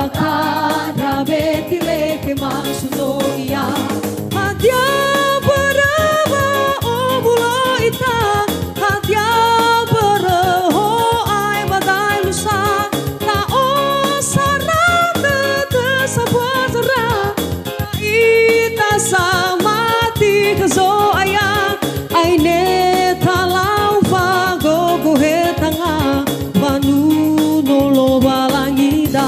bakara betile ke masuno ia hadia beraba obulo ita hadia berho ai badai lusa ta o sarana te sabazara ita samati kazo aya aine talau fago gohetanga banu nolo balangida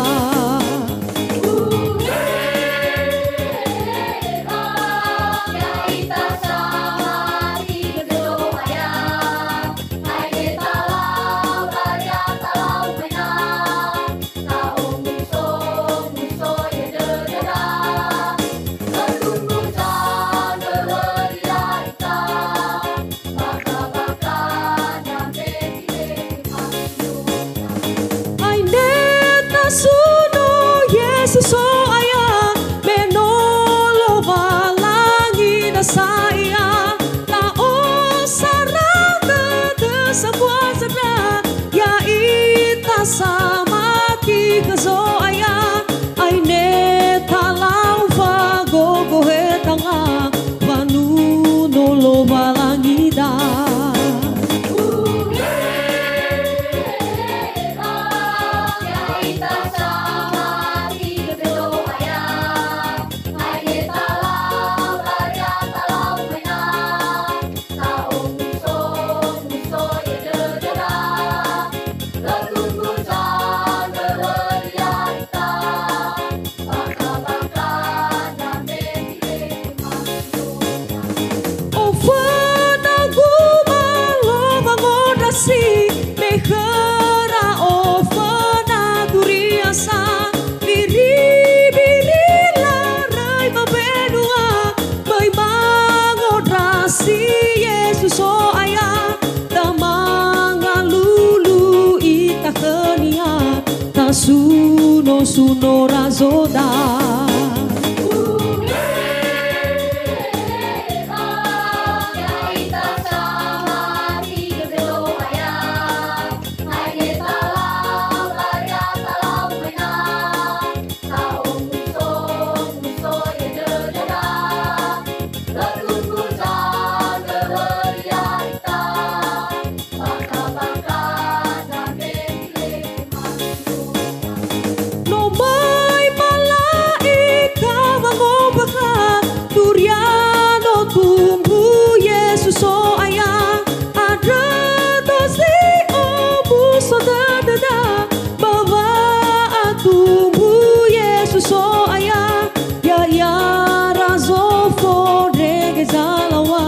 suno Yesus so aya menolo balangi da saya la o sarana de sebuah zera ya ita sama ki kazo aya aine talau fa gogo hetanga banu nolo balangi da si mehera ofana duriasa biri la rai babenua bai mangodrasi Yesus so aya tamanga lulu ita kenia tasuno suno razoda so aya ada dosi obu so da bawa atumbu Yesus so aya ya razo fore gezalawa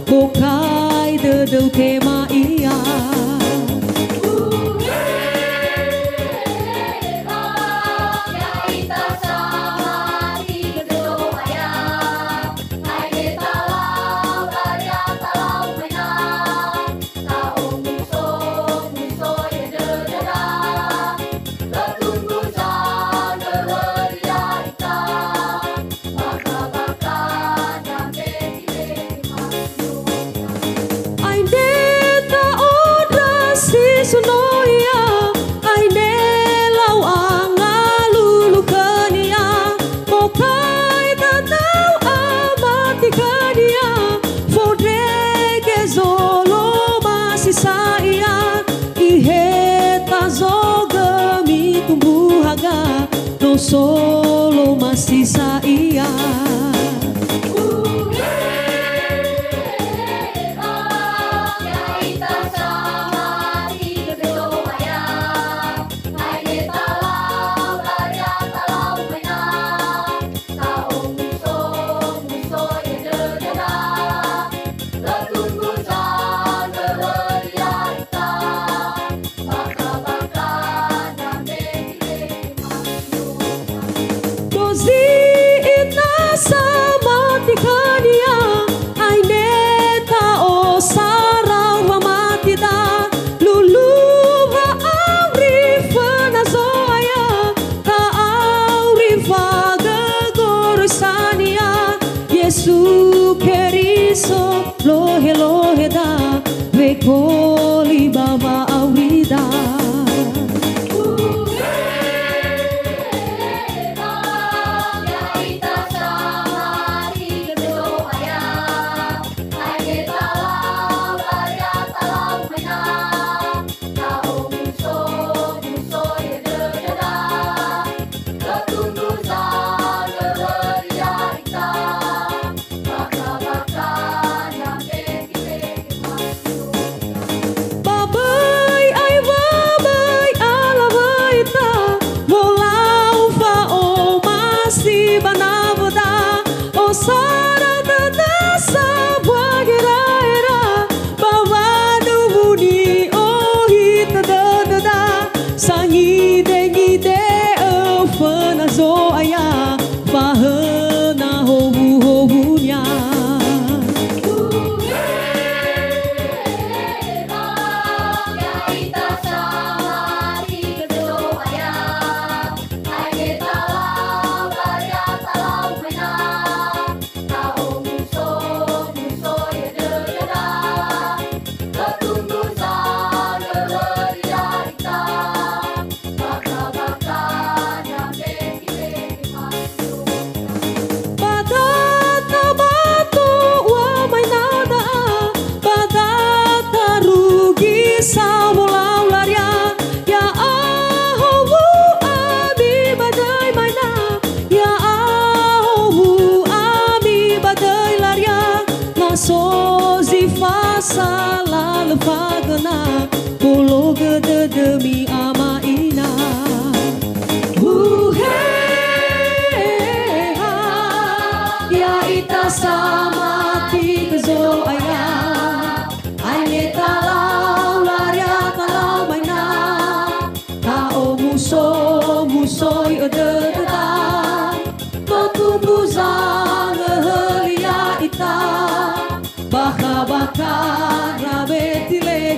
bokai de tema ia sunoia aine lau anga lulu kania mokai tatau amati kania fodrege zolo masisaya iheta zoga mi tumbuhaga no solo masisaya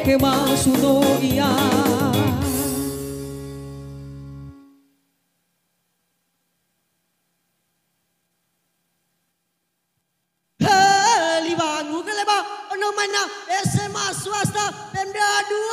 ke masuno ia. Libangu keleba ono mana SMA swasta Pemda 2